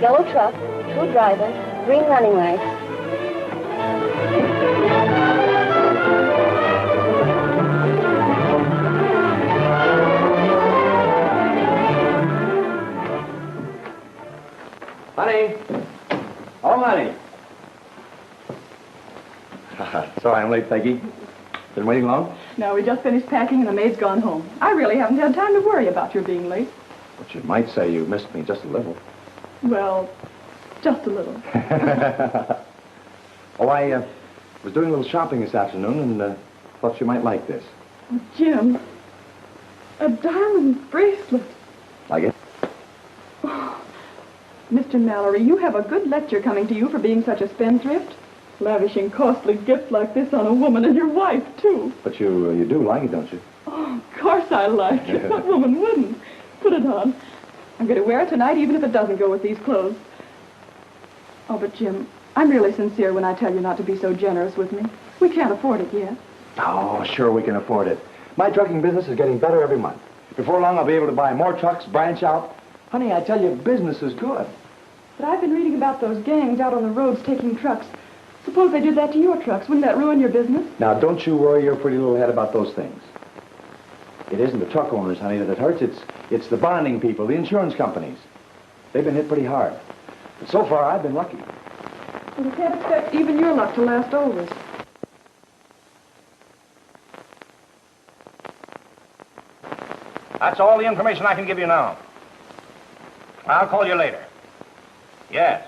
Yellow truck, 2 drivers, green running lights. Honey. Oh, honey. Sorry I'm late, Peggy. Been waiting long? No, we just finished packing and the maid's gone home. I really haven't had time to worry about your being late. But you might say you missed me just a little. Well, just a little. Oh, I was doing a little shopping this afternoon and thought you might like this. Oh, Jim, a diamond bracelet. Like it? Oh, Mr. Mallory, you have a good lecture coming to you for being such a spendthrift. Lavishing costly gifts like this on a woman and your wife, too. But you do like it, don't you? Oh, of course I like it. What woman wouldn't? Put it on. I'm going to wear it tonight, even if it doesn't go with these clothes. Oh, but Jim, I'm really sincere when I tell you not to be so generous with me. We can't afford it yet. Oh, sure we can afford it. My trucking business is getting better every month. Before long, I'll be able to buy more trucks, branch out. Honey, I tell you, business is good. But I've been reading about those gangs out on the roads taking trucks. Suppose they did that to your trucks. Wouldn't that ruin your business? Now, don't you worry your pretty little head about those things. It isn't the truck owners, honey, that it hurts. It's the bonding people, the insurance companies. They've been hit pretty hard. But so far, I've been lucky. Well, you can't expect even your luck to last always. That's all the information I can give you now. I'll call you later. Yes.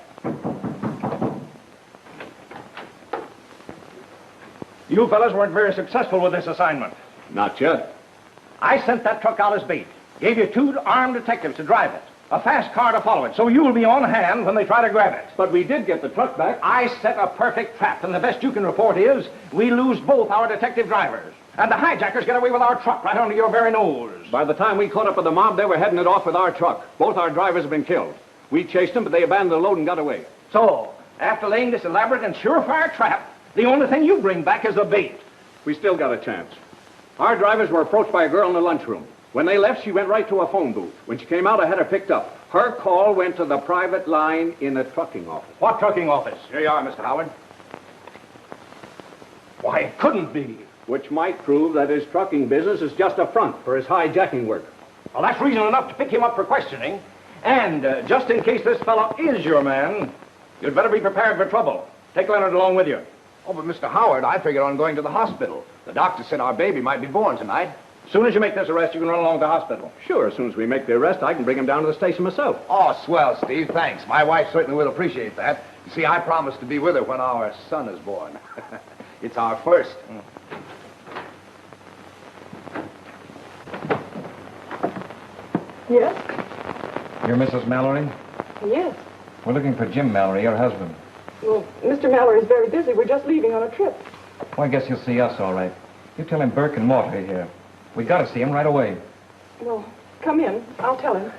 You fellas weren't very successful with this assignment. Not yet. I sent that truck out as bait. Gave you 2 armed detectives to drive it. A fast car to follow it, so you'll be on hand when they try to grab it. But we did get the truck back. I set a perfect trap, and the best you can report is we lose both our detective drivers. And the hijackers get away with our truck right under your very nose. By the time we caught up with the mob, they were heading it off with our truck. Both our drivers have been killed. We chased them, but they abandoned the load and got away. So, after laying this elaborate and surefire trap, the only thing you bring back is the bait. We still got a chance. Our drivers were approached by a girl in the lunchroom. When they left, she went right to a phone booth. When she came out, I had her picked up. Her call went to the private line in a trucking office. What trucking office? Here you are, Mr. Howard. Why, it couldn't be. Which might prove that his trucking business is just a front for his hijacking work. Well, that's reason enough to pick him up for questioning. And just in case this fellow is your man, you'd better be prepared for trouble. Take Leonard along with you. Oh, but Mr. Howard, I figured on going to the hospital. The doctor said our baby might be born tonight. As soon as you make this arrest, you can run along to the hospital. Sure, as soon as we make the arrest, I can bring him down to the station myself. Oh, swell, Steve. Thanks. My wife certainly will appreciate that. You see, I promised to be with her when our son is born. It's our first. Yes? You're Mrs. Mallory? Yes. We're looking for Jim Mallory, your husband. Well, Mr. Mallory is very busy. We're just leaving on a trip. Well, I guess you'll see us all right. You tell him Burke and Mort are here. We got to see him right away. Well, come in. I'll tell him.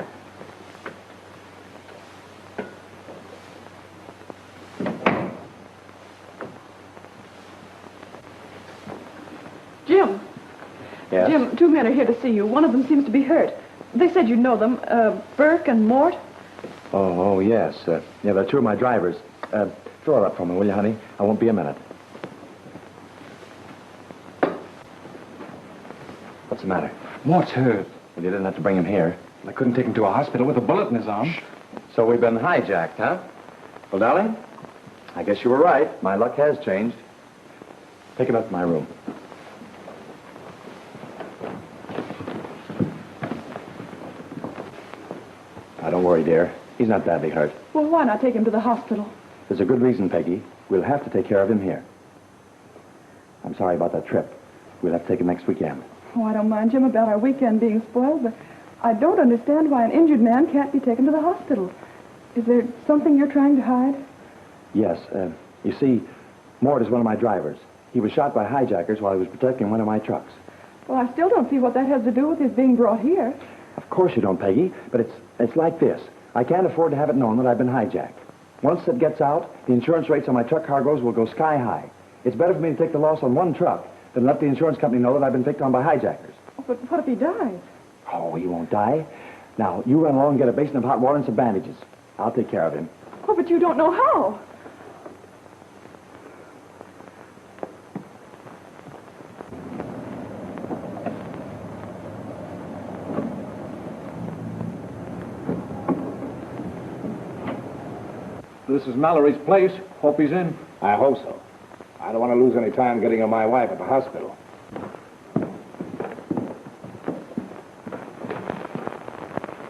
Jim. Yes? Jim, 2 men are here to see you. One of them seems to be hurt. They said you know them. Burke and Mort. Oh, yes. Yeah, they're 2 of my drivers. Throw it up for me, will you, honey? I won't be a minute. What's the matter? Mort's hurt. Well, you didn't have to bring him here. I couldn't take him to a hospital with a bullet in his arm. So we've been hijacked, huh? Well, darling, I guess you were right. My luck has changed. Take him up to my room. Now, don't worry, dear. He's not badly hurt. Well, why not take him to the hospital? There's a good reason, Peggy. We'll have to take care of him here. I'm sorry about that trip. We'll have to take him next weekend. Oh, I don't mind, Jim, about our weekend being spoiled, but I don't understand why an injured man can't be taken to the hospital. Is there something you're trying to hide? Yes. You see, Mort is one of my drivers. He was shot by hijackers while he was protecting one of my trucks. Well, I still don't see what that has to do with his being brought here. Of course you don't, Peggy, but it's like this. I can't afford to have it known that I've been hijacked. Once it gets out, the insurance rates on my truck cargoes will go sky high. It's better for me to take the loss on one truck than let the insurance company know that I've been picked on by hijackers. Oh, but what if he dies? Oh, he won't die. Now, you run along and get a basin of hot water and some bandages. I'll take care of him. Oh, but you don't know how. This is Mallory's place. Hope he's in. I hope so. I don't want to lose any time getting to my wife at the hospital.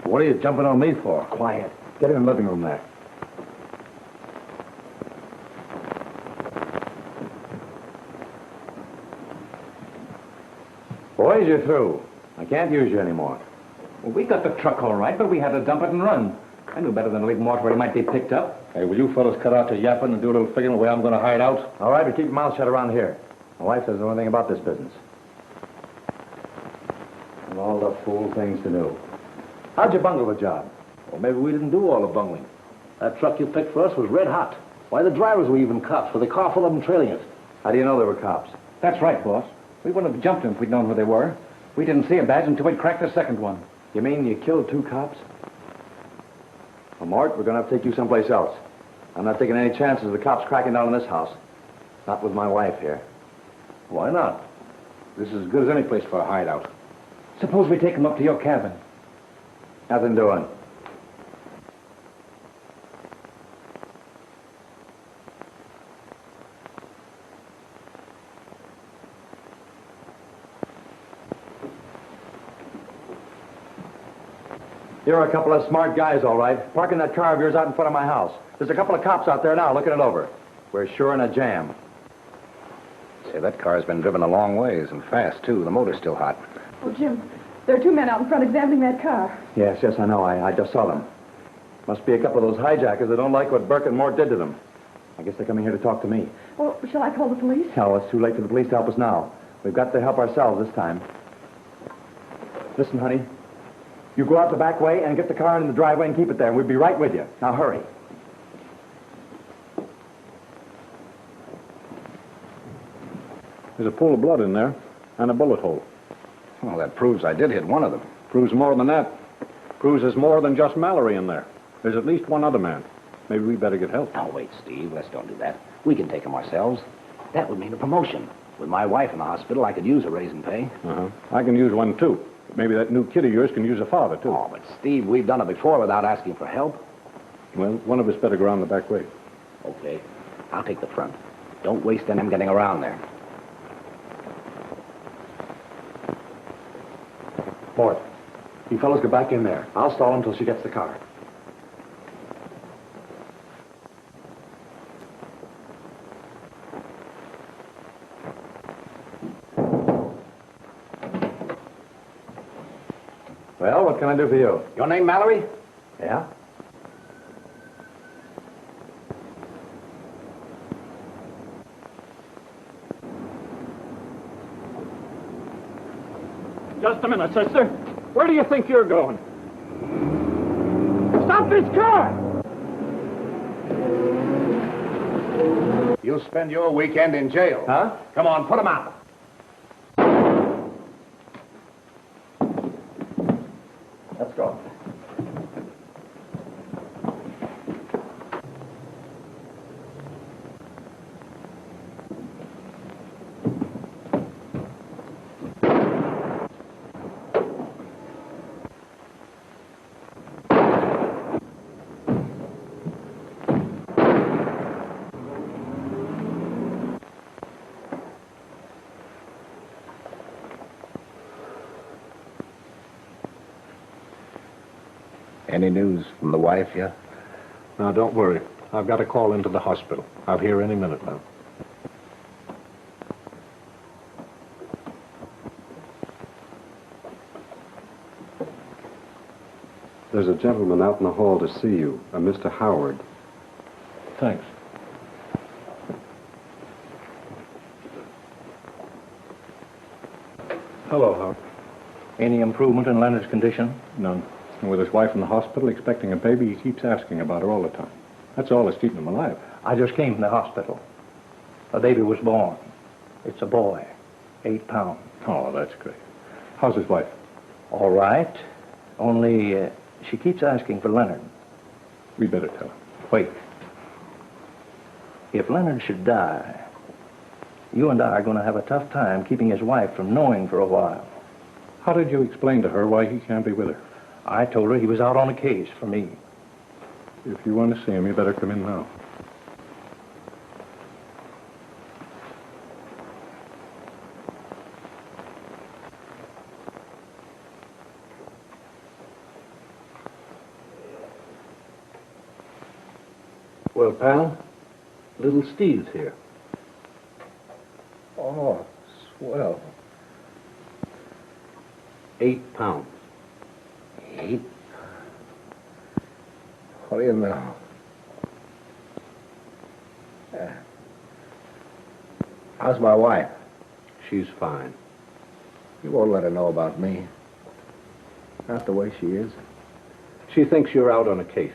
What are you jumping on me for? Quiet. Get in the living room there. Boys, you're through. I can't use you anymore. Well, we got the truck all right, but we had to dump it and run. I knew better than to leave Mort where he might be picked up. Hey, will you fellas cut out your yapping and do a little figuring where I'm going to hide out? All right, but keep your mouth shut around here. My wife doesn't know anything about this business. And all the fool things to do. How'd you bungle the job? Well, maybe we didn't do all the bungling. That truck you picked for us was red hot. Why, the drivers were even cops with a car full of them trailing it. How do you know they were cops? That's right, boss. We wouldn't have jumped them if we'd known who they were. We didn't see a badge until we'd cracked the second one. You mean you killed 2 cops? Well, Mort, we're going to have to take you someplace else. I'm not taking any chances of the cops cracking down on this house. Not with my wife here. Why not? This is as good as any place for a hideout. Suppose we take him up to your cabin. Nothing doing. You're a couple of smart guys, all right. Parking that car of yours out in front of my house. There's a couple of cops out there now looking it over. We're sure in a jam. Say, that car's been driven a long ways, and fast, too. The motor's still hot. Oh, Jim, there are 2 men out in front examining that car. Yes, I know. I just saw them. Must be a couple of those hijackers that don't like what Burke and Mort did to them. I guess they're coming here to talk to me. Well, shall I call the police? No, it's too late for the police to help us now. We've got to help ourselves this time. Listen, honey. You go out the back way and get the car in the driveway and keep it there. We'll be right with you. Now, hurry. There's a pool of blood in there and a bullet hole. Well, that proves I did hit one of them. Proves more than that. Proves there's more than just Mallory in there. There's at least one other man. Maybe we better get help. Now, wait, Steve. Let's don't do that. We can take him ourselves. That would mean a promotion. With my wife in the hospital, I could use a raise in pay. I can use one, too. Maybe that new kid of yours can use a father, too. Oh, but Steve, we've done it before without asking for help. Well, one of us better go around the back way. Okay. I'll take the front. Don't waste any time getting around there. Mort, you fellas go back in there. I'll stall until she gets the car. Well, what can I do for you? Your name, Mallory? Yeah? Just a minute, sister. Where do you think you're going? Stop this car! You'll spend your weekend in jail. Huh? Come on, put him out. Let's go. Any news from the wife yet? Now, don't worry. I've got a call into the hospital. I'll be here any minute now. There's a gentleman out in the hall to see you, a Mr. Howard. Thanks. Hello, Howard. Any improvement in Leonard's condition? None. And with his wife in the hospital expecting a baby, he keeps asking about her all the time. That's all that's keeping him alive. I just came from the hospital. A baby was born. It's a boy. 8 pounds. Oh, that's great. How's his wife? All right. Only she keeps asking for Leonard. We better tell him. Wait. If Leonard should die, you and I are going to have a tough time keeping his wife from knowing for a while. How did you explain to her why he can't be with her? I told her he was out on a case for me. If you want to see him, you better come in now. Well, pal, little Steve's here. Oh, swell. 8 pounds. 8? What do you know? How's my wife? She's fine. You won't let her know about me. Not the way she is. She thinks you're out on a case.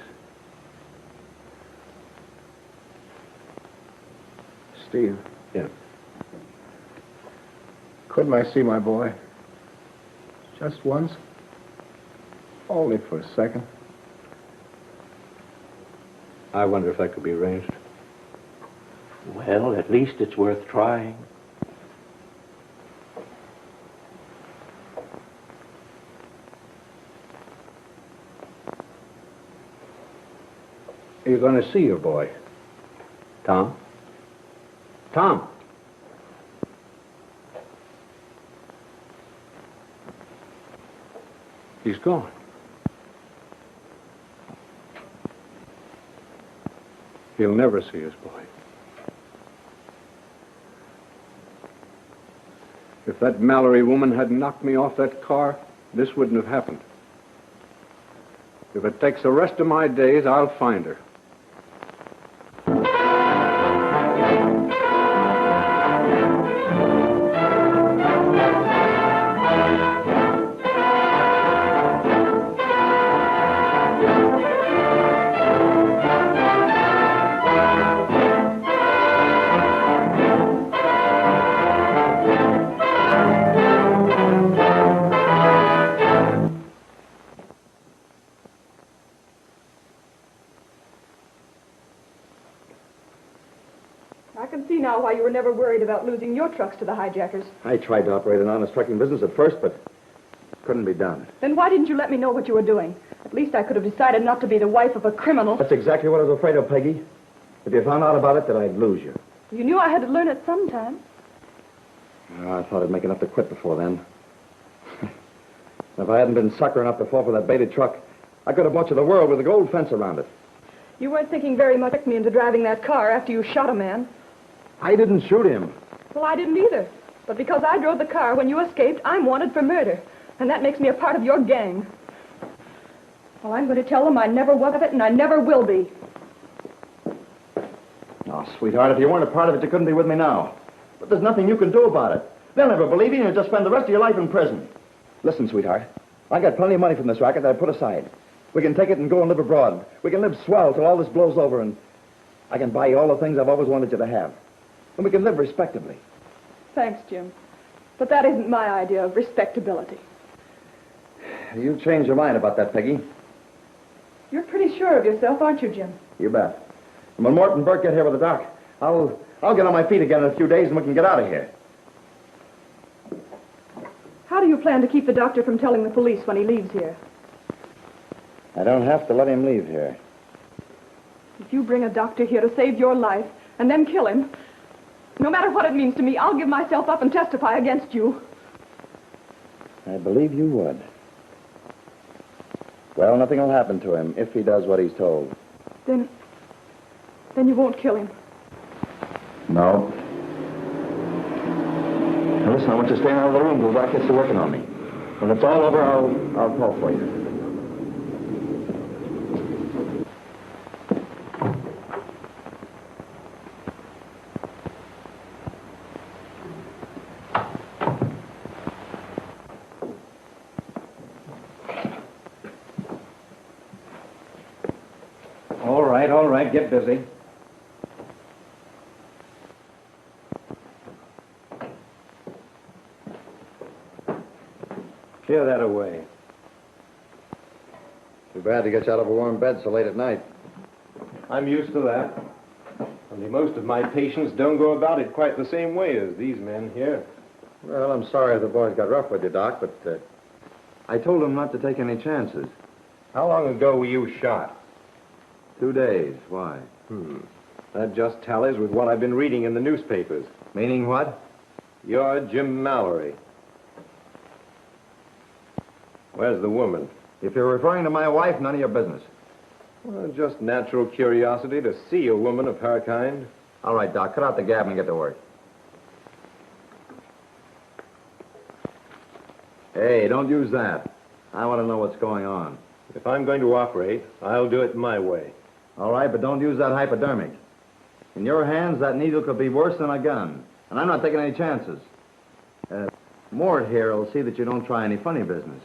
Steve. Yeah. Couldn't I see my boy? Just once? Only for a second. I wonder if that could be arranged. Well, at least it's worth trying. You're going to see your boy. Tom? Tom! He's gone. He'll never see his boy. If that Mallory woman hadn't knocked me off that car, this wouldn't have happened. If it takes the rest of my days, I'll find her. Why you were never worried about losing your trucks to the hijackers. I tried to operate an honest trucking business at first, but couldn't be done. Then why didn't you let me know what you were doing? At least I could have decided not to be the wife of a criminal. That's exactly what I was afraid of, Peggy. If you found out about it, that I'd lose you. You knew I had to learn it sometime. I thought I'd make enough to quit before then. If I hadn't been sucker enough to fall for that baited truck, I could have bought you the world with a gold fence around it. You weren't thinking very much of me into driving that car after you shot a man. I didn't shoot him. Well, I didn't either. But because I drove the car when you escaped, I'm wanted for murder. And that makes me a part of your gang. Well, I'm going to tell them I never was of it and I never will be. Oh, sweetheart, if you weren't a part of it, you couldn't be with me now. But there's nothing you can do about it. They'll never believe you and you'll just spend the rest of your life in prison. Listen, sweetheart, I got plenty of money from this racket that I put aside. We can take it and go and live abroad. We can live swell till all this blows over and I can buy you all the things I've always wanted you to have. And we can live respectably. Thanks, Jim. But that isn't my idea of respectability. You've changed your mind about that, Peggy. You're pretty sure of yourself, aren't you, Jim? You bet. And when Mort and Burke get here with the doc, I'll get on my feet again in a few days and we can get out of here. How do you plan to keep the doctor from telling the police when he leaves here? I don't have to let him leave here. If you bring a doctor here to save your life and then kill him, no matter what it means to me, I'll give myself up and testify against you. I believe you would. Well, nothing will happen to him if he does what he's told. Then you won't kill him. No. Now listen, I want you to stay out of the room till Doc gets to working on me. When it's all over, I'll call for you. All right, get busy. Clear that away. Too bad to get you out of a warm bed so late at night. I'm used to that. Only most of my patients don't go about it quite the same way as these men here. Well, I'm sorry the boys got rough with you, Doc, but I told them not to take any chances. How long ago were you shot? 2 days. Why? That just tallies with what I've been reading in the newspapers. Meaning what? You're Jim Mallory. Where's the woman? If you're referring to my wife, none of your business. Well, just natural curiosity to see a woman of her kind. All right, Doc, cut out the gabbing and get to work. Hey, don't use that. I want to know what's going on. If I'm going to operate, I'll do it my way. All right, but don't use that hypodermic. In your hands, that needle could be worse than a gun. And I'm not taking any chances. Mort here will see that you don't try any funny business.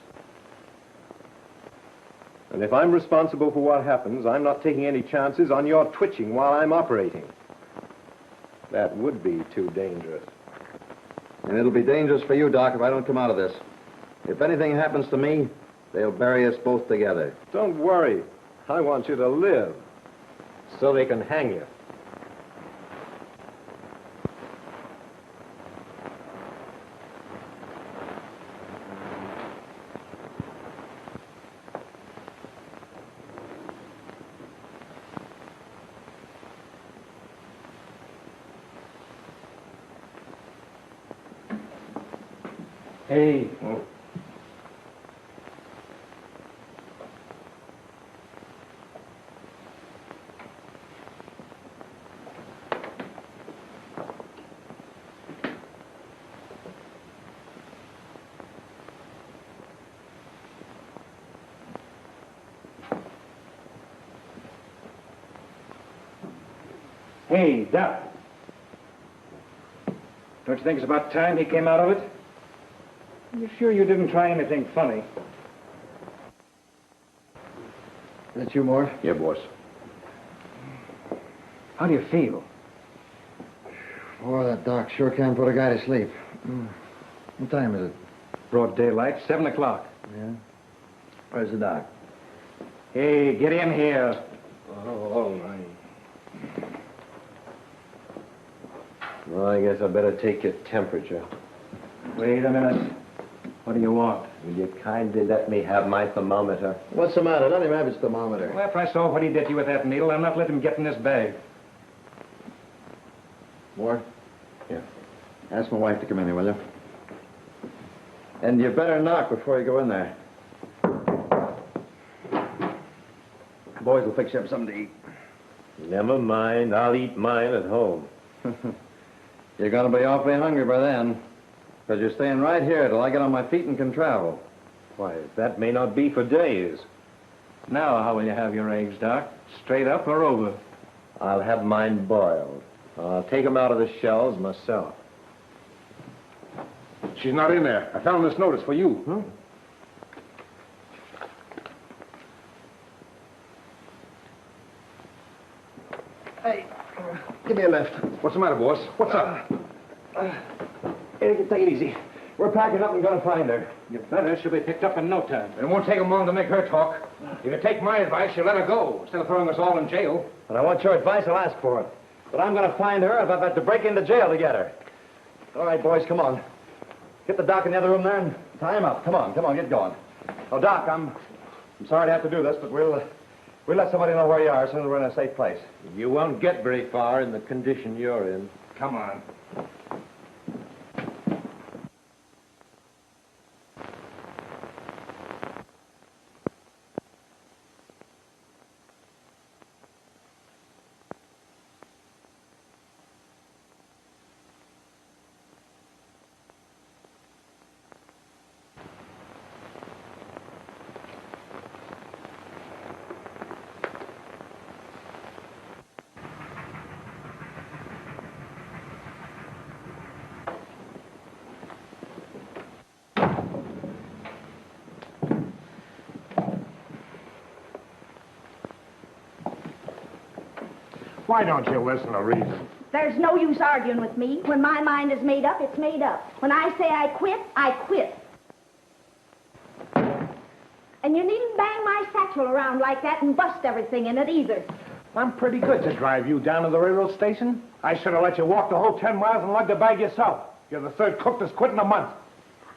And if I'm responsible for what happens, I'm not taking any chances on your twitching while I'm operating. That would be too dangerous. And it'll be dangerous for you, Doc, if I don't come out of this. If anything happens to me, they'll bury us both together. Don't worry. I want you to live so they can hang you. Hey. Hey, Doc. Don't you think it's about time he came out of it? You sure you didn't try anything funny? That you, Mort? Yeah, boss. How do you feel? Boy, that doc sure can put a guy to sleep. What time is it? Broad daylight, 7 o'clock. Yeah? Where's the doc? Hey, get in here. Oh, all right. Well, I guess I better take your temperature. Wait a minute. What do you want? Will you kindly let me have my thermometer? What's the matter? Let him have his thermometer. Well, after I saw what he did to you with that needle, I'll not let him get in this bag. Mort? Yeah. Ask my wife to come in here, will you? And you better knock before you go in there. Boys will fix you up something to eat. Never mind. I'll eat mine at home. You're going to be awfully hungry by then. Because you're staying right here till I get on my feet and can travel. Why, that may not be for days. Now, how will you have your eggs, Doc? Straight up or over? I'll have mine boiled. I'll take them out of the shells myself. She's not in there. I found this notice for you. Hey, give me a lift. What's the matter, boss? What's up? Take it easy. We're packing up and going to find her. You better. She'll be picked up in no time. It won't take them long to make her talk. If you take my advice, you'll let her go instead of throwing us all in jail. But I want your advice, I'll ask for it. But I'm going to find her if I've had to break into jail to get her. All right, boys, come on. Get the doc in the other room there and tie him up. Come on, get going. Oh, Doc, I'm sorry to have to do this, but we'll let somebody know where you are as soon as we're in a safe place. You won't get very far in the condition you're in. Come on. Why don't you listen to reason? There's no use arguing with me. When my mind is made up, it's made up. When I say I quit, I quit. And you needn't bang my satchel around like that and bust everything in it either. I'm pretty good to drive you down to the railroad station. I should have let you walk the whole 10 miles and lug the bag yourself. You're the third cook that's quit in a month.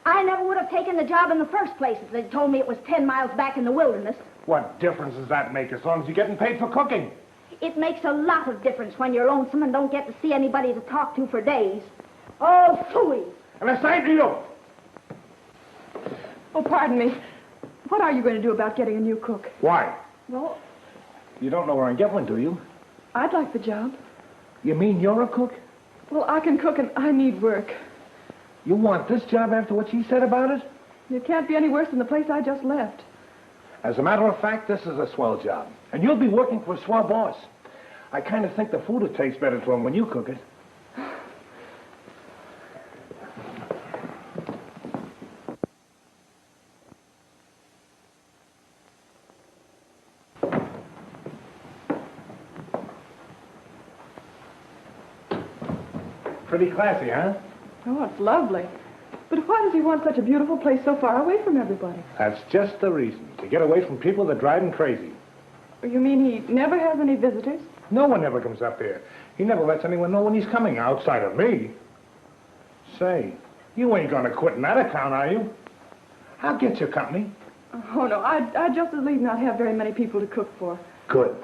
I never would have taken the job in the first place if they'd told me it was 10 miles back in the wilderness. What difference does that make as long as you're getting paid for cooking? It makes a lot of difference when you're lonesome and don't get to see anybody to talk to for days. Oh, phooey. And it's time to you. Oh, pardon me. What are you going to do about getting a new cook? Why? Well, You don't know where I can get one, do you? I'd like the job. You mean you're a cook? Well, I can cook and I need work. You want this job after what she said about it? It can't be any worse than the place I just left. As a matter of fact, this is a swell job. And you'll be working for a swell boss. I kind of think the food will taste better to him when you cook it. Pretty classy, huh? Oh, it's lovely. But why does he want such a beautiful place so far away from everybody? That's just the reason. To get away from people that drive him crazy. You mean he never has any visitors? No one ever comes up here. He never lets anyone know when he's coming, outside of me. Say, you ain't gonna quit in that account, are you? I'll get your company. Oh, no, I'd just as lief not have very many people to cook for. Good.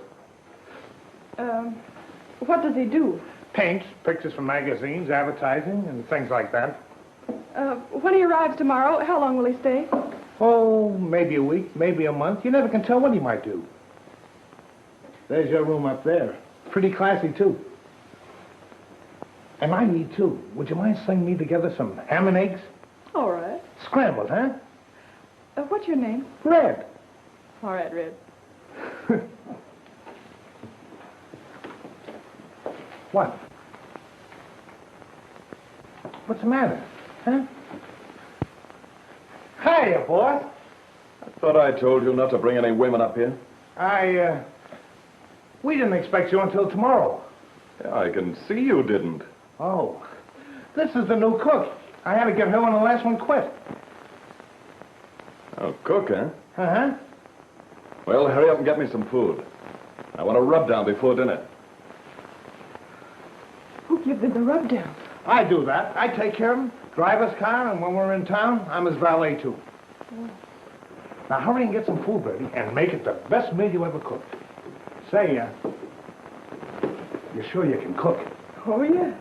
What does he do? Paints, pictures from magazines, advertising, and things like that. When he arrives tomorrow, how long will he stay? Oh, maybe a week, maybe a month. You never can tell what he might do. There's your room up there. Pretty classy, too. And I need, too. Would you mind slinging me together some ham and eggs? All right. Scrambled, huh? What's your name? Red. All right, Red. What? What's the matter? Huh? Hiya, boss. I thought I told you not to bring any women up here. We didn't expect you until tomorrow. Yeah, I can see you didn't. Oh, this is the new cook. I had to get her when the last one quit. Oh, cook, huh? Uh-huh. Well, hurry up and get me some food. I want a rub down before dinner. Who gives him the rub down? I do that. I take care of him, drive his car, and when we're in town, I'm his valet, too. Oh. Now, hurry and get some food ready, and make it the best meal you ever cooked. Say, you're sure you can cook? Oh, yeah.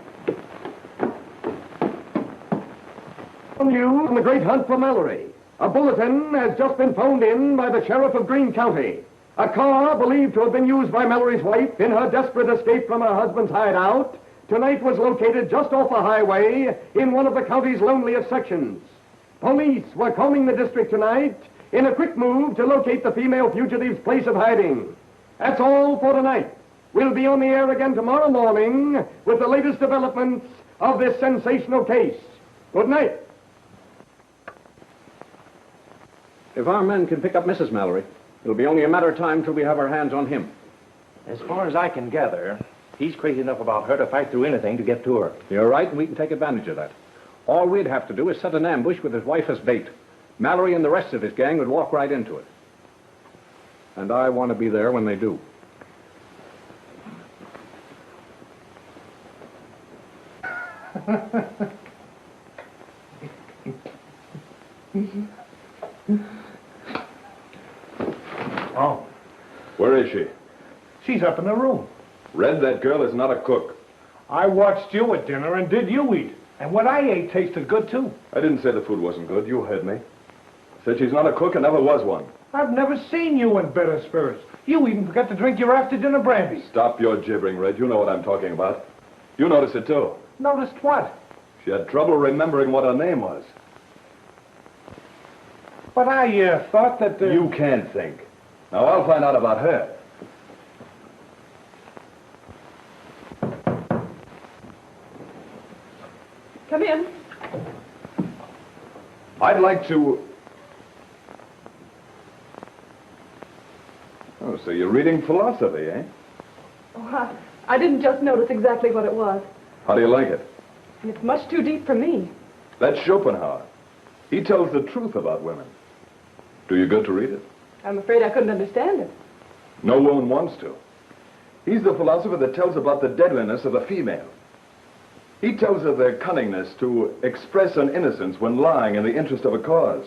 From you on the great hunt for Mallory. A bulletin has just been phoned in by the sheriff of Greene County. A car believed to have been used by Mallory's wife in her desperate escape from her husband's hideout tonight was located just off the highway in one of the county's loneliest sections. Police were combing the district tonight in a quick move to locate the female fugitive's place of hiding. That's all for tonight. We'll be on the air again tomorrow morning with the latest developments of this sensational case. Good night. If our men can pick up Mrs. Mallory, it'll be only a matter of time till we have our hands on him. As far as I can gather, he's crazy enough about her to fight through anything to get to her. You're right, and we can take advantage of that. All we'd have to do is set an ambush with his wife as bait. Mallory and the rest of his gang would walk right into it. And I want to be there when they do. Oh. Where is she? She's up in the room. Red, that girl is not a cook. I watched you at dinner, and did you eat? And what I ate tasted good, too. I didn't say the food wasn't good. You heard me. Said she's not a cook and never was one. I've never seen you in better spirits. You even forgot to drink your after-dinner brandy. Stop your gibbering, Red. You know what I'm talking about. You noticed it, too. Noticed what? She had trouble remembering what her name was. But I thought that... You can't think. Now, I'll find out about her. Come in. I'd like to... Oh, so you're reading philosophy, eh? Oh, I didn't just notice exactly what it was. How do you like it? It's much too deep for me. That's Schopenhauer. He tells the truth about women. Do you good to read it? I'm afraid I couldn't understand it. No woman wants to. He's the philosopher that tells about the deadliness of a female. He tells of their cunningness to express an innocence when lying in the interest of a cause.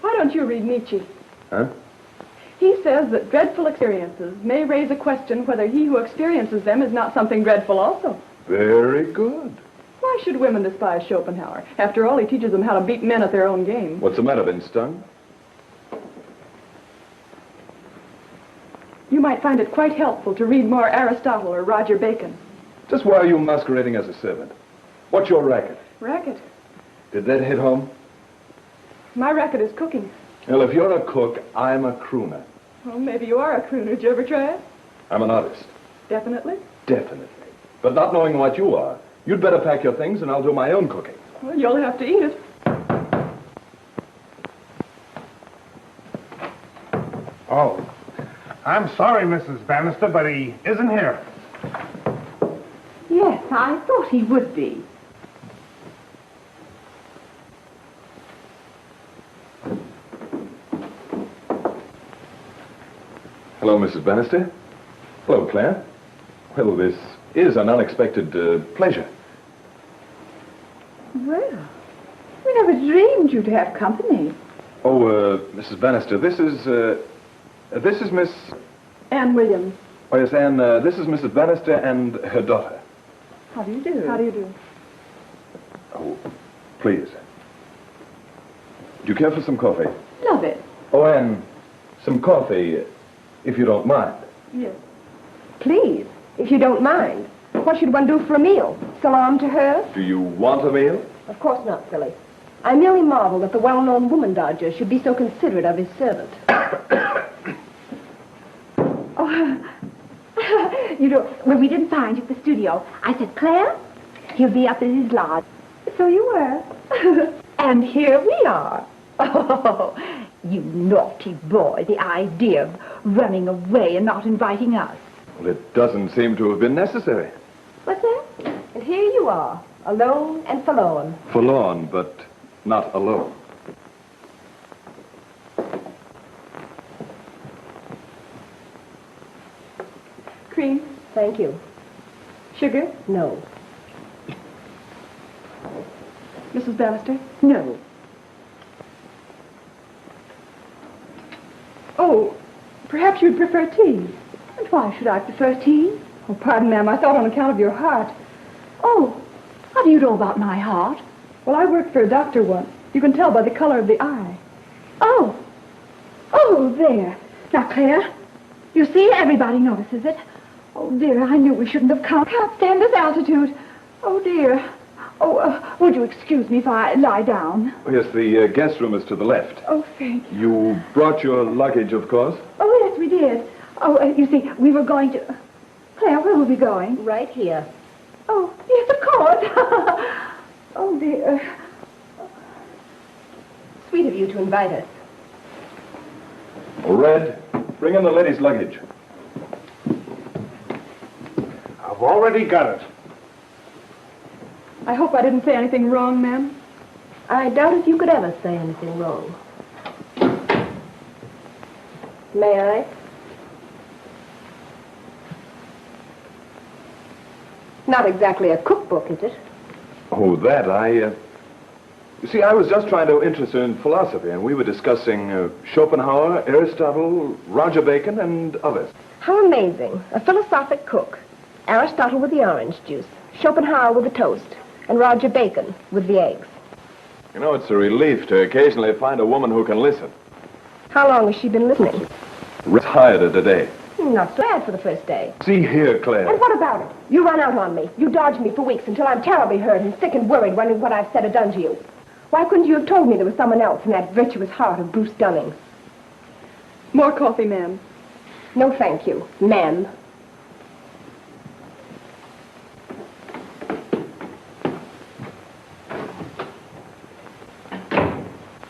Why don't you read Nietzsche? Huh? He says that dreadful experiences may raise a question whether he who experiences them is not something dreadful also. Very good. Why should women despise Schopenhauer? After all, he teaches them how to beat men at their own game. What's the matter, been stung? You might find it quite helpful to read more Aristotle or Roger Bacon. Just why are you masquerading as a servant? What's your racket? Racket? Did that hit home? My racket is cooking. Well, if you're a cook, I'm a crooner. Well, maybe you are a crooner. Did you ever try it? I'm an artist. Definitely? Definitely. But not knowing what you are, you'd better pack your things and I'll do my own cooking. Well, you'll have to eat it. Oh, I'm sorry, Mrs. Bannister, but he isn't here. Yes, I thought he would be. Hello, Mrs. Bannister. Hello, Claire. Well, this is an unexpected pleasure. Well, we never dreamed you'd have company. Oh, Mrs. Bannister, this is Miss... Anne Williams. Oh, yes, Anne, this is Mrs. Bannister and her daughter. How do you do? How do you do? Oh, please. Do you care for some coffee? Love it. Oh, Anne, some coffee, if you don't mind. Yes. Please, if you don't mind. What should one do for a meal? Salam to her? Do you want a meal? Of course not, silly. I merely marvel that the well-known woman dodger should be so considerate of his servant. You know, when we didn't find you at the studio, I said, Claire, he'll be up at his lodge. So you were. And here we are. Oh, you naughty boy, the idea of running away and not inviting us. Well, it doesn't seem to have been necessary. What's that? And here you are, alone and forlorn. Forlorn, but not alone. Cream? Thank you. Sugar? No. Mrs. Bannister? No. Oh, perhaps you'd prefer tea. And why should I prefer tea? Oh, pardon, ma'am. I thought on account of your heart. Oh, how do you know about my heart? Well, I worked for a doctor once. You can tell by the color of the eye. Oh. Oh, there. Now, Claire, you see, everybody notices it. Oh, dear, I knew we shouldn't have come. Can't stand this altitude. Oh, dear. Oh, would you excuse me if I lie down? Oh, yes, the guest room is to the left. Oh, thank you. You brought your luggage, of course? Oh, yes, we did. Oh, you see, we were going to... Claire, where were we going? Right here. Oh, yes, of course. Oh, dear. Sweet of you to invite us. Red, bring in the lady's luggage. I've already got it. I hope I didn't say anything wrong, ma'am. I doubt if you could ever say anything wrong. May I? Not exactly a cookbook, is it? Oh, that, You see, I was just trying to interest her in philosophy, and we were discussing Schopenhauer, Aristotle, Roger Bacon, and others. How amazing. A philosophic cook. Aristotle with the orange juice, Schopenhauer with the toast, and Roger Bacon with the eggs. You know, it's a relief to occasionally find a woman who can listen. How long has she been listening? Retired a day. Not so bad for the first day. See here, Claire. And what about it? You run out on me. You dodged me for weeks until I'm terribly hurt and sick and worried wondering what I've said or done to you. Why couldn't you have told me there was someone else in that virtuous heart of Bruce Dunning's? More coffee, ma'am. No, thank you, ma'am.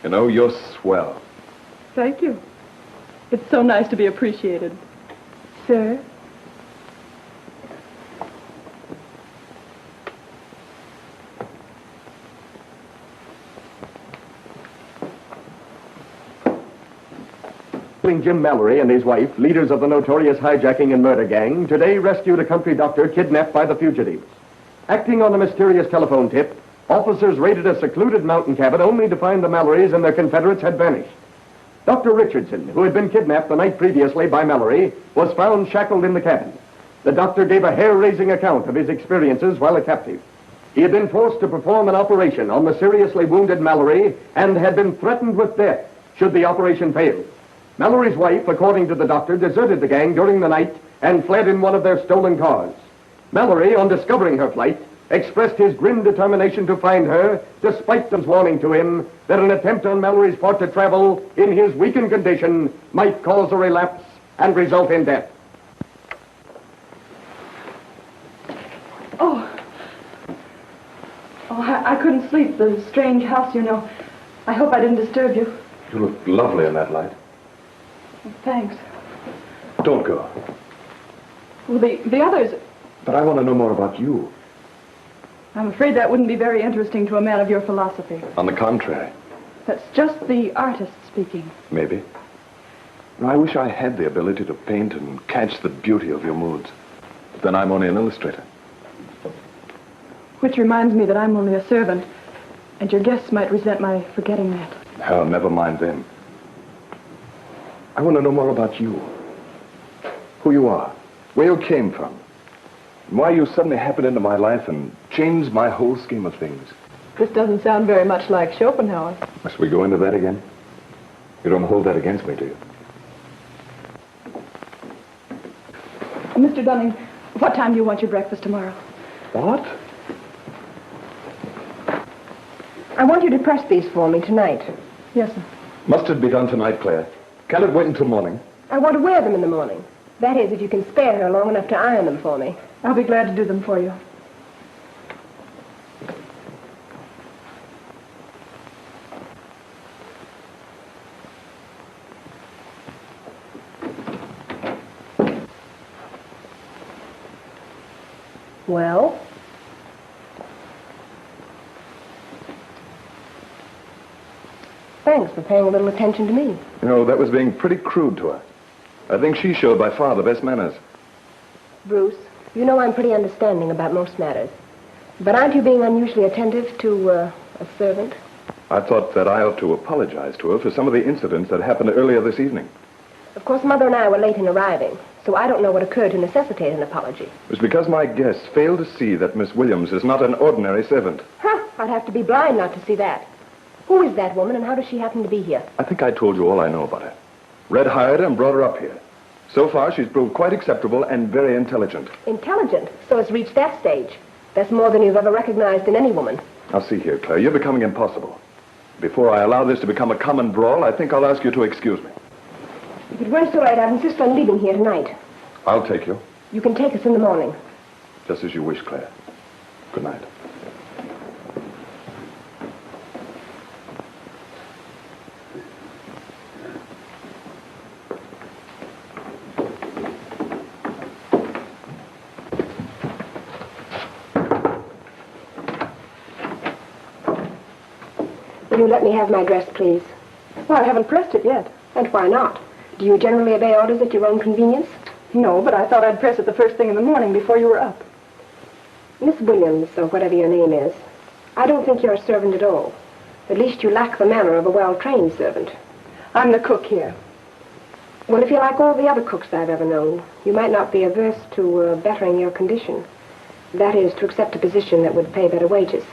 You know, you're swell. Thank you. It's so nice to be appreciated. Sir? Starring Jim Mallory and his wife, leaders of the notorious hijacking and murder gang, today rescued a country doctor kidnapped by the fugitives. Acting on a mysterious telephone tip, officers raided a secluded mountain cabin only to find the Mallorys and their Confederates had vanished. Dr. Richardson, who had been kidnapped the night previously by Mallory, was found shackled in the cabin. The doctor gave a hair-raising account of his experiences while a captive. He had been forced to perform an operation on the seriously wounded Mallory and had been threatened with death should the operation fail. Mallory's wife, according to the doctor, deserted the gang during the night and fled in one of their stolen cars. Mallory, on discovering her flight, expressed his grim determination to find her, despite those warning to him that an attempt on Mallory's part to travel in his weakened condition might cause a relapse and result in death. I couldn't sleep. The strange house, you know. I hope I didn't disturb you. You look lovely in that light. Thanks. Don't go. Well, the others... But I want to know more about you. I'm afraid that wouldn't be very interesting to a man of your philosophy. On the contrary. That's just the artist speaking. Maybe. I wish I had the ability to paint and catch the beauty of your moods. But then I'm only an illustrator. Which reminds me that I'm only a servant, and your guests might resent my forgetting that. Hell, never mind them. I want to know more about you. Who you are, where you came from, and why you suddenly happened into my life and changed my whole scheme of things. This doesn't sound very much like Schopenhauer. Must we go into that again? You don't hold that against me, do you? Mr. Dunning, what time do you want your breakfast tomorrow? What? I want you to press these for me tonight. Yes, sir. Must it be done tonight, Claire? Can't it wait until morning? I want to wear them in the morning. That is, if you can spare her long enough to iron them for me. I'll be glad to do them for you. Well? Thanks for paying a little attention to me. You know, that was being pretty crude to her. I think she showed by far the best manners. Bruce, you know I'm pretty understanding about most matters. But aren't you being unusually attentive to a servant? I thought that I ought to apologize to her for some of the incidents that happened earlier this evening. Of course, Mother and I were late in arriving, so I don't know what occurred to necessitate an apology. It was because my guests failed to see that Miss Williams is not an ordinary servant. Huh, I'd have to be blind not to see that. Who is that woman, and how does she happen to be here? I think I told you all I know about her. Red hired her and brought her up here. So far, she's proved quite acceptable and very intelligent. Intelligent? So it's reached that stage. That's more than you've ever recognized in any woman. Now, see here, Claire, you're becoming impossible. Before I allow this to become a common brawl, I think I'll ask you to excuse me. If it weren't so late, I'd insist on leaving here tonight. I'll take you. You can take us in the morning. Just as you wish, Claire. Good night. Will you let me have my dress, please? Well, I haven't pressed it yet. And why not? Do you generally obey orders at your own convenience? No, but I thought I'd press it the first thing in the morning before you were up. Miss Williams, or whatever your name is, I don't think you're a servant at all. At least you lack the manner of a well-trained servant. I'm the cook here. Well, if you're like all the other cooks I've ever known, you might not be averse to bettering your condition. That is, to accept a position that would pay better wages.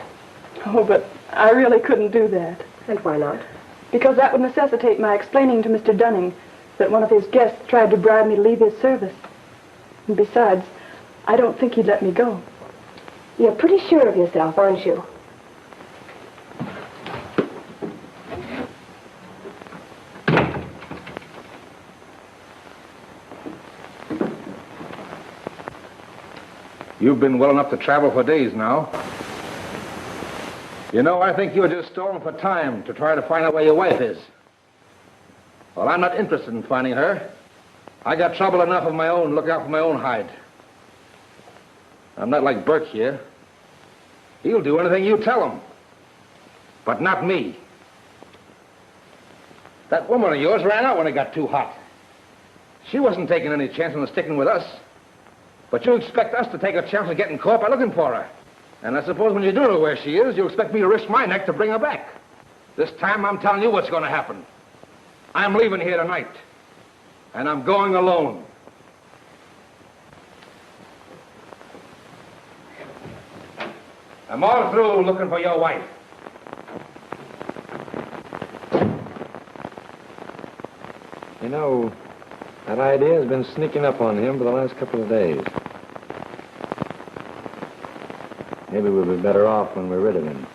Oh, but I really couldn't do that. And why not? Because that would necessitate my explaining to Mr. Dunning that one of his guests tried to bribe me to leave his service. And besides, I don't think he'd let me go. You're pretty sure of yourself, aren't you? You've been well enough to travel for days now. You know, I think you're just stalling for time to try to find out where your wife is. Well, I'm not interested in finding her. I got trouble enough of my own to look out for my own hide. I'm not like Burke here. He'll do anything you tell him. But not me. That woman of yours ran out when it got too hot. She wasn't taking any chance on sticking with us. But you expect us to take a chance of getting caught by looking for her. And I suppose when you do know where she is, you expect me to risk my neck to bring her back. This time I'm telling you what's going to happen. I'm leaving here tonight. And I'm going alone. I'm all through looking for your wife. You know, that idea has been sneaking up on him for the last couple of days. Maybe we'll be better off when we're rid of him.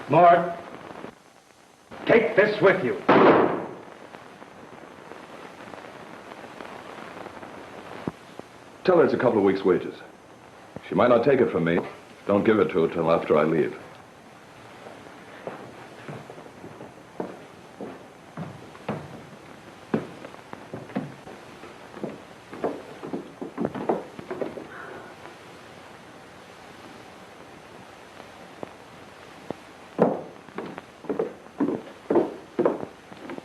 Mort, take this with you. Tell her it's a couple of weeks' wages. She might not take it from me. Don't give it to her till after I leave.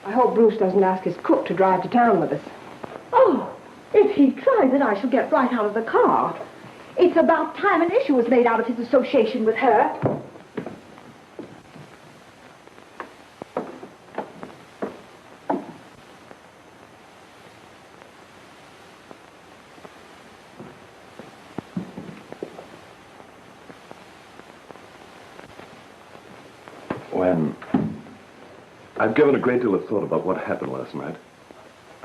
I hope Bruce doesn't ask his cook to drive to town with us. Oh, if he tries it, I shall get right out of the car. It's about time an issue was made out of his association with her. I've given a great deal of thought about what happened last night.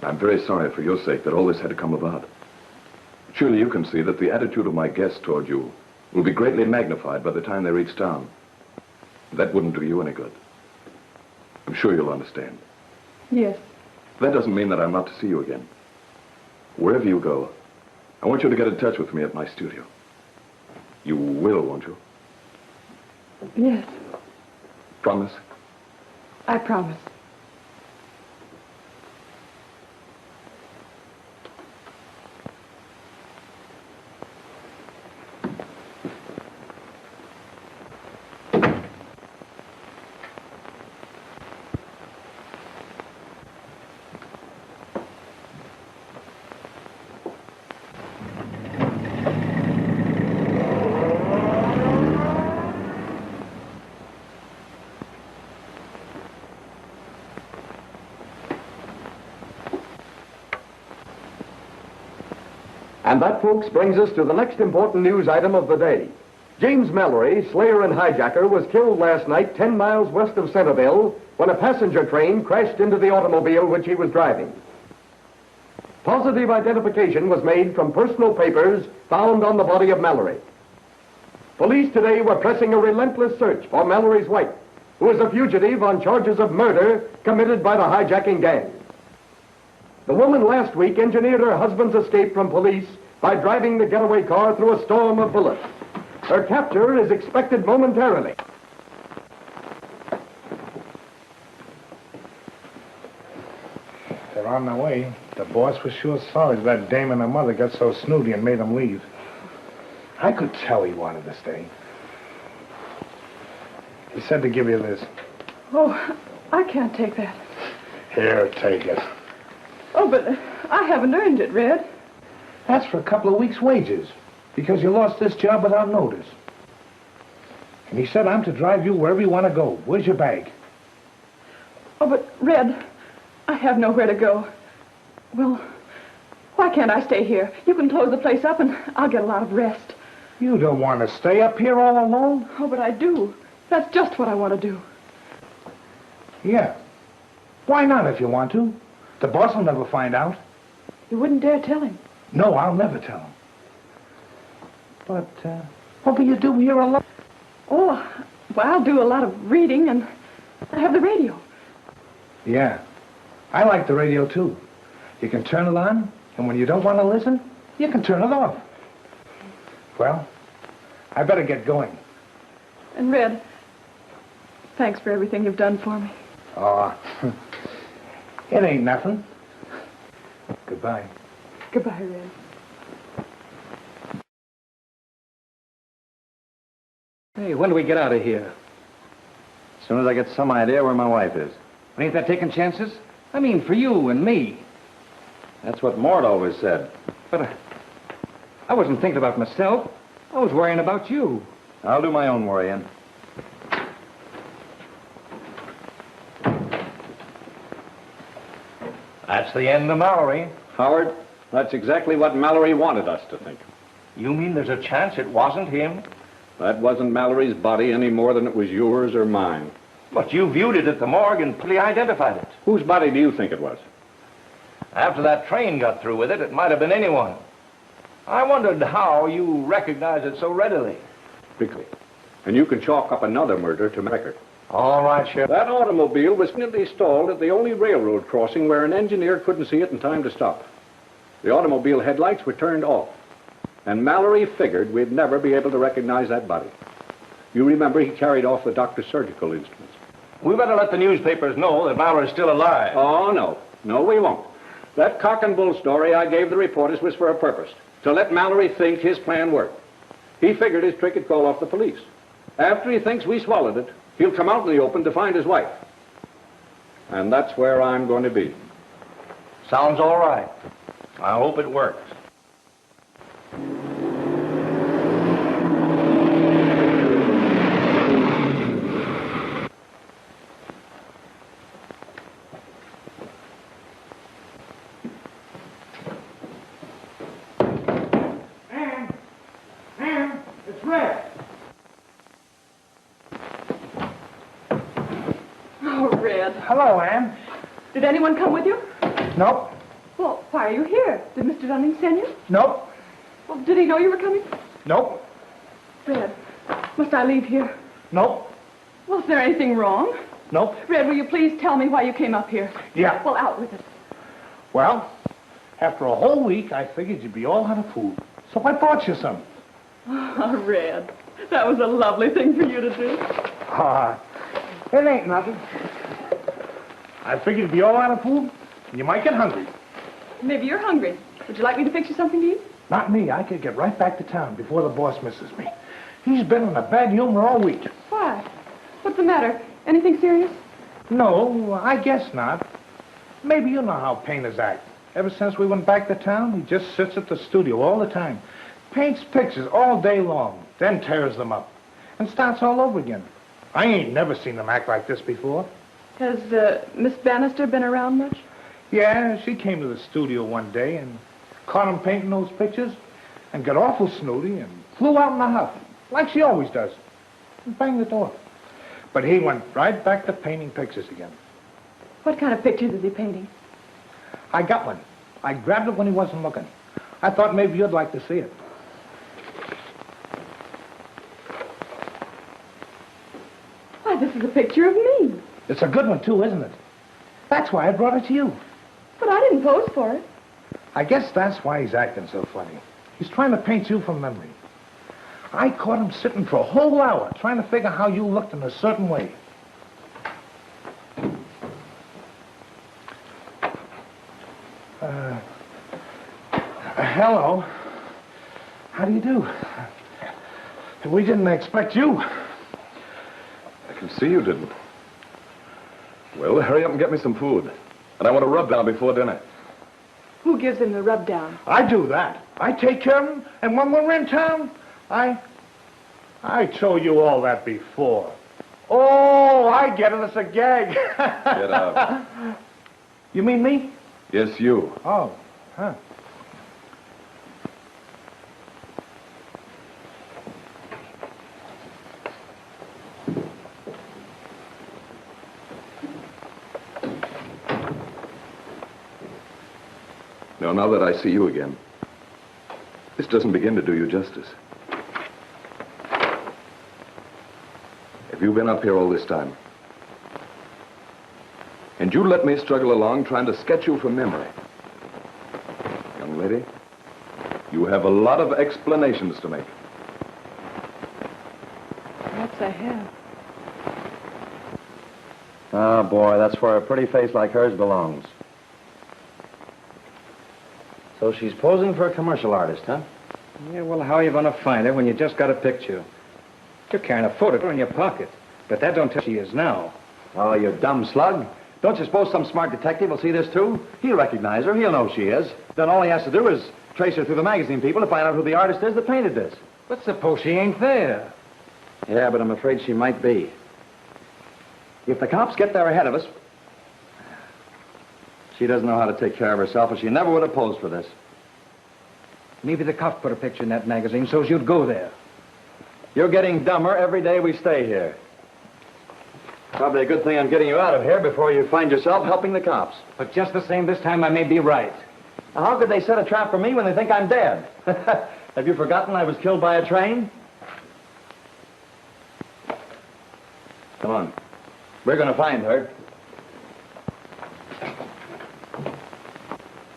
I'm very sorry for your sake that all this had to come about. Surely you can see that the attitude of my guests toward you will be greatly magnified by the time they reach town. That wouldn't do you any good. I'm sure you'll understand. Yes. That doesn't mean that I'm not to see you again. Wherever you go, I want you to get in touch with me at my studio. You will, won't you? Yes, Promise? I promise. And that, folks, brings us to the next important news item of the day. James Mallory, slayer and hijacker, was killed last night 10 miles west of Centerville when a passenger train crashed into the automobile which he was driving. Positive identification was made from personal papers found on the body of Mallory. Police today were pressing a relentless search for Mallory's wife, who is a fugitive on charges of murder committed by the hijacking gang. The woman last week engineered her husband's escape from police by driving the getaway car through a storm of bullets. Her capture is expected momentarily. They're on their way. The boss was sure sorry that dame and her mother got so snooty and made them leave. I could tell he wanted to stay. He said to give you this. Oh, I can't take that. Here, take it. Oh, but I haven't earned it, Red. That's for a couple of weeks' wages, because you lost this job without notice. And he said I'm to drive you wherever you want to go. Where's your bag? Oh, but Red, I have nowhere to go. Well, why can't I stay here? You can close the place up and I'll get a lot of rest. You don't want to stay up here all alone? Oh, but I do. That's just what I want to do. Yeah. Why not if you want to? The boss will never find out. You wouldn't dare tell him. No, I'll never tell him. But, what will you do here alone? Oh, well, I'll do a lot of reading and I have the radio. Yeah. I like the radio, too. You can turn it on, and when you don't want to listen, you can turn it off. Well, I better get going. And Red, thanks for everything you've done for me. Oh, it ain't nothing. Goodbye. Goodbye, Red. Hey, when do we get out of here? As soon as I get some idea where my wife is. But ain't that taking chances? I mean, for you and me. That's what Mort always said. But I wasn't thinking about myself. I was worrying about you. I'll do my own worrying. That's the end of Mallory. Howard, that's exactly what Mallory wanted us to think. You mean there's a chance it wasn't him? That wasn't Mallory's body any more than it was yours or mine. But you viewed it at the morgue and fully identified it. Whose body do you think it was? After that train got through with it, it might have been anyone. I wondered how you recognized it so readily. Quickly. And you can chalk up another murder to my record. All right, Sheriff. That automobile was neatly stalled at the only railroad crossing where an engineer couldn't see it in time to stop. The automobile headlights were turned off. And Mallory figured we'd never be able to recognize that body. You remember he carried off the doctor's surgical instruments. We better let the newspapers know that Mallory's still alive. Oh, no. No, we won't. That cock and bull story I gave the reporters was for a purpose. To let Mallory think his plan worked. He figured his trick would call off the police. After he thinks we swallowed it, he'll come out in the open to find his wife. And that's where I'm going to be. Sounds all right. I hope it works. It's Red. Oh, Red. Hello, Ann. Did anyone come with you? Nope. Well, why are you here? Did Mr. Dunning send you? Nope. Well, did he know you were coming? Nope. Red, must I leave here? Nope. Well, is there anything wrong? Nope. Red, will you please tell me why you came up here? Yeah. Well, out with it. Well, after a whole week, I figured you'd be all out of food. So I brought you some. Oh, Red, that was a lovely thing for you to do. It ain't nothing. I figured you'd be all out of food, and you might get hungry. Maybe you're hungry. Would you like me to fix you something to eat? Not me. I could get right back to town before the boss misses me. He's been in a bad humor all week. Why? What's the matter? Anything serious? No, I guess not. Maybe you know how painters act. Ever since we went back to town, he just sits at the studio all the time. Paints pictures all day long, then tears them up. And starts all over again. I ain't never seen him act like this before. Has Miss Bannister been around much? Yeah, she came to the studio one day and caught him painting those pictures and got awful snooty and flew out in a huff, like she always does, and banged the door. But he went right back to painting pictures again. What kind of pictures is he painting? I got one. I grabbed it when he wasn't looking. I thought maybe you'd like to see it. Why, this is a picture of me. It's a good one, too, isn't it? That's why I brought it to you. But I didn't pose for it. I guess that's why he's acting so funny. He's trying to paint you from memory. I caught him sitting for a whole hour trying to figure how you looked in a certain way. Hello. How do you do? We didn't expect you. I can see you didn't. Well, hurry up and get me some food. And I want a rub down before dinner. Who gives him the rub down? I do that. I take care of him, and when we're in town, I told you all that before. Oh, I get it. It's a gag. Get out. You mean me? Yes, you. Oh, huh. Now that I see you again, this doesn't begin to do you justice. Have you been up here all this time? And you let me struggle along trying to sketch you from memory. Young lady, you have a lot of explanations to make. Perhaps I have. Oh, boy, that's where a pretty face like hers belongs. So she's posing for a commercial artist, huh? Yeah, well, how are you going to find her when you just got a picture? You're carrying a photo in your pocket. But that don't tell she is now. Oh, you dumb slug. Don't you suppose some smart detective will see this, too? He'll recognize her. He'll know she is. Then all he has to do is trace her through the magazine people to find out who the artist is that painted this. But suppose she ain't there. Yeah, but I'm afraid she might be. If the cops get there ahead of us, she doesn't know how to take care of herself, or she never would have posed for this. Maybe the cops put a picture in that magazine so you'd go there. You're getting dumber every day we stay here. Probably a good thing I'm getting you out of here before you find yourself helping the cops. But just the same, this time I may be right. Now, how could they set a trap for me when they think I'm dead? Have you forgotten I was killed by a train? Come on. We're going to find her.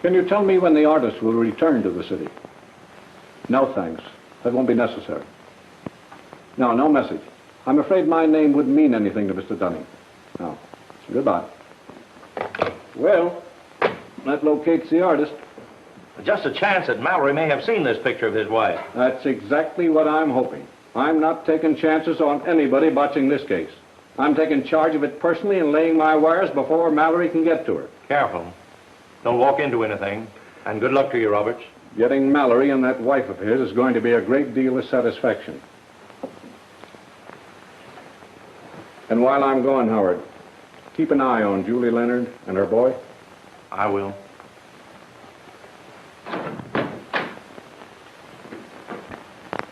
Can you tell me when the artist will return to the city? No, thanks. That won't be necessary. No, no message. I'm afraid my name wouldn't mean anything to Mr. Dunning. No. Goodbye. Well, that locates the artist. Just a chance that Mallory may have seen this picture of his wife. That's exactly what I'm hoping. I'm not taking chances on anybody botching this case. I'm taking charge of it personally and laying my wires before Mallory can get to her. Careful. Don't walk into anything. And good luck to you, Roberts. Getting Mallory and that wife of his is going to be a great deal of satisfaction. And while I'm gone, Howard, keep an eye on Julie Leonard and her boy. I will.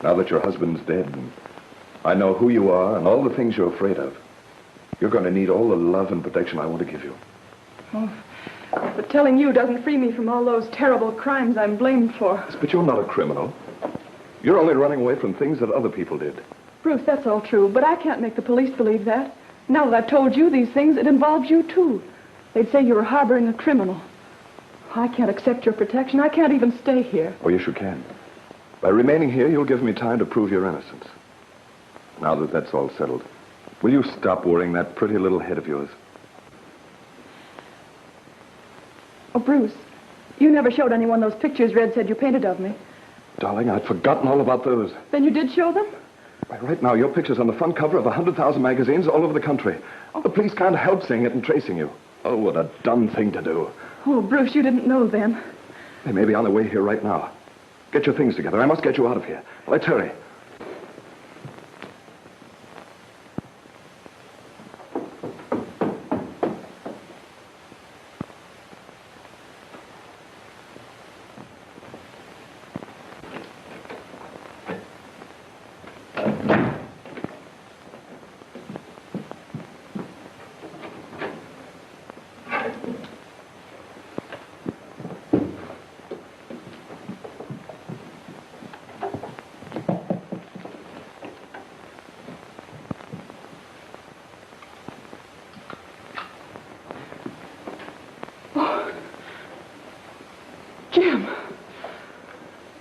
Now that your husband's dead, and I know who you are and all the things you're afraid of, you're going to need all the love and protection I want to give you. Oh, but telling you doesn't free me from all those terrible crimes I'm blamed for. But you're not a criminal. You're only running away from things that other people did. Bruce, that's all true, but I can't make the police believe that. Now that I've told you these things, it involves you, too. They'd say you were harboring a criminal. I can't accept your protection. I can't even stay here. Oh, yes, you can. By remaining here, you'll give me time to prove your innocence. Now that that's all settled, will you stop worrying that pretty little head of yours? Oh, Bruce, you never showed anyone those pictures Red said you painted of me. Darling, I'd forgotten all about those. Then you did show them? Right now, your picture's on the front cover of 100,000 magazines all over the country. The police can't help seeing it and tracing you. Oh, what a dumb thing to do. Oh, Bruce, you didn't know then. They may be on their way here right now. Get your things together. I must get you out of here. Let's hurry.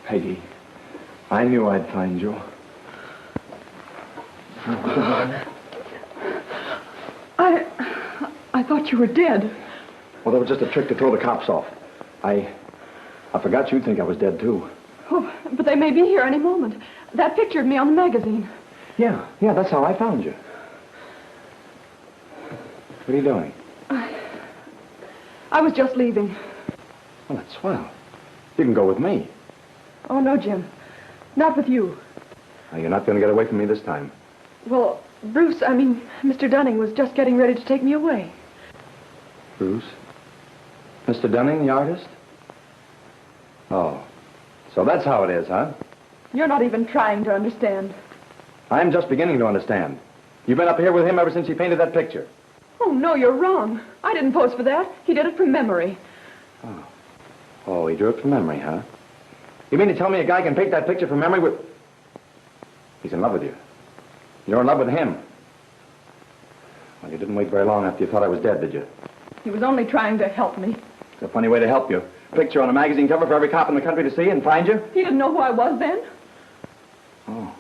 Peggy, I knew I'd find you. I thought you were dead. Well, that was just a trick to throw the cops off. I forgot you'd think I was dead, too. Oh, but they may be here any moment. That picture of me on the magazine. Yeah, that's how I found you. What are you doing? I was just leaving. Well, that's swell. You can go with me. Oh, no, Jim. Not with you. Now, you're not going to get away from me this time. Well, Bruce, Mr. Dunning was just getting ready to take me away. Bruce? Mr. Dunning, the artist? Oh, so that's how it is, huh? You're not even trying to understand. I'm just beginning to understand. You've been up here with him ever since he painted that picture. Oh, no, you're wrong. I didn't pose for that. He did it from memory. Oh, he drew it from memory, huh? You mean to tell me a guy can paint that picture from memory with... He's in love with you. You're in love with him. Well, you didn't wait very long after you thought I was dead, did you? He was only trying to help me. It's a funny way to help you. Picture on a magazine cover for every cop in the country to see and find you? He didn't know who I was then? Oh.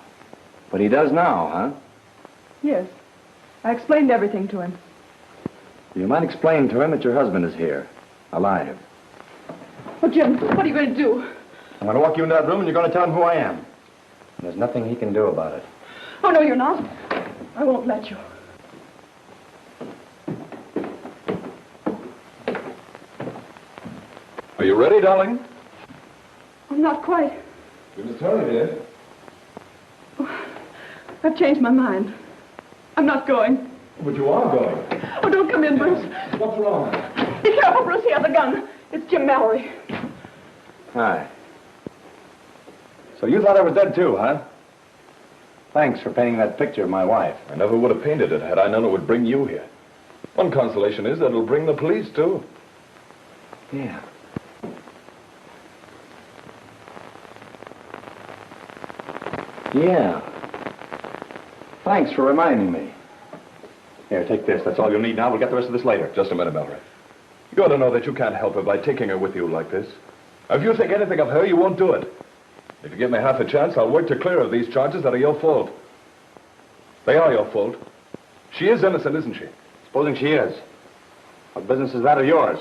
But he does now, huh? Yes. I explained everything to him. You might explain to him that your husband is here, alive. Oh, Jim, what are you going to do? I'm going to walk you into that room and you're going to tell him who I am. And there's nothing he can do about it. Oh, no, you're not. I won't let you. Are you ready, darling? I'm not quite. You must hurry, dear. I've changed my mind. I'm not going. But you are going. Oh, don't come in, Bruce. What's wrong? Be careful, Bruce. He has a gun. It's Jim Mallory. Hi. So you thought I was dead too, huh? Thanks for painting that picture of my wife. I never would have painted it had I known it would bring you here. One consolation is that it'll bring the police, too. Yeah. Yeah. Thanks for reminding me. Here, take this. That's all you'll need now. We'll get the rest of this later. Just a minute, Mallory. You ought to know that you can't help her by taking her with you like this. If you think anything of her, you won't do it. If you give me half a chance, I'll work to clear her of these charges that are your fault. They are your fault. She is innocent, isn't she? Supposing she is. What business is that of yours?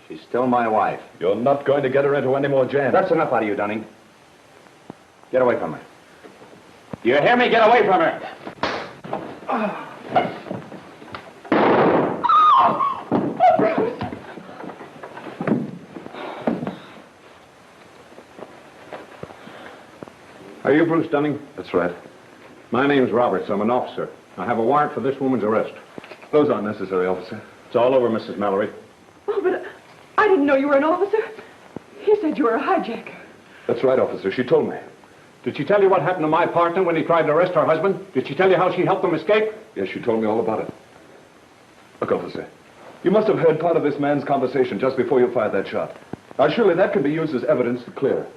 She's still my wife. You're not going to get her into any more jams. That's enough out of you, Dunning. Get away from her. You hear me? Get away from her. Are you Bruce Dunning? That's right. My name's Roberts. I'm an officer. I have a warrant for this woman's arrest. Those aren't necessary, officer. It's all over, Mrs. Mallory. Oh, but I didn't know you were an officer. He said you were a hijacker. That's right, officer. She told me. Did she tell you what happened to my partner when he tried to arrest her husband? Did she tell you how she helped him escape? Yes, she told me all about it. Look, officer, you must have heard part of this man's conversation just before you fired that shot. Now, surely that could be used as evidence to clear her.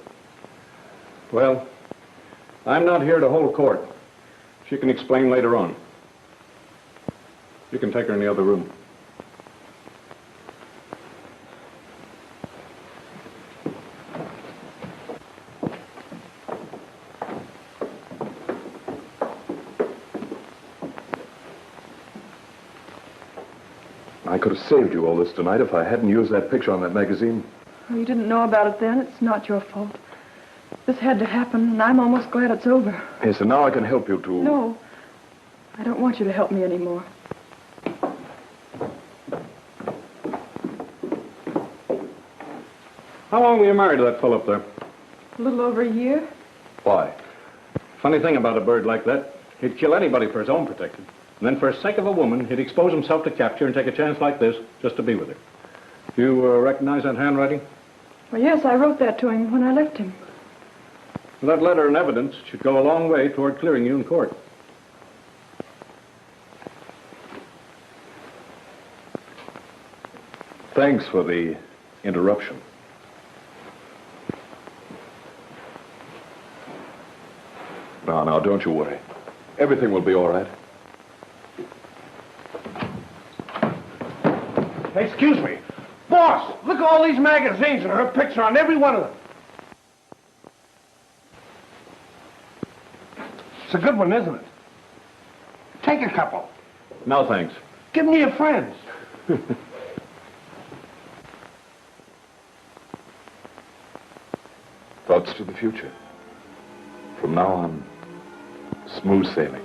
Well, I'm not here to hold court. She can explain later on. You can take her in the other room. I could have saved you all this tonight if I hadn't used that picture on that magazine. Well, you didn't know about it then. It's not your fault. This had to happen, and I'm almost glad it's over. Yes, and now I can help you to... No. I don't want you to help me anymore. How long were you married to that fellow up there? A little over a year. Why? Funny thing about a bird like that, he'd kill anybody for his own protection. And then for the sake of a woman, he'd expose himself to capture and take a chance like this just to be with her. You recognize that handwriting? Well, yes, I wrote that to him when I left him. That letter and evidence should go a long way toward clearing you in court. Thanks for the interruption. Now, don't you worry. Everything will be all right. Excuse me. Boss, look at all these magazines and her picture on every one of them. It's a good one, isn't it? Take a couple. No, thanks. Give them to your friends. Thoughts to the future. From now on, smooth sailing.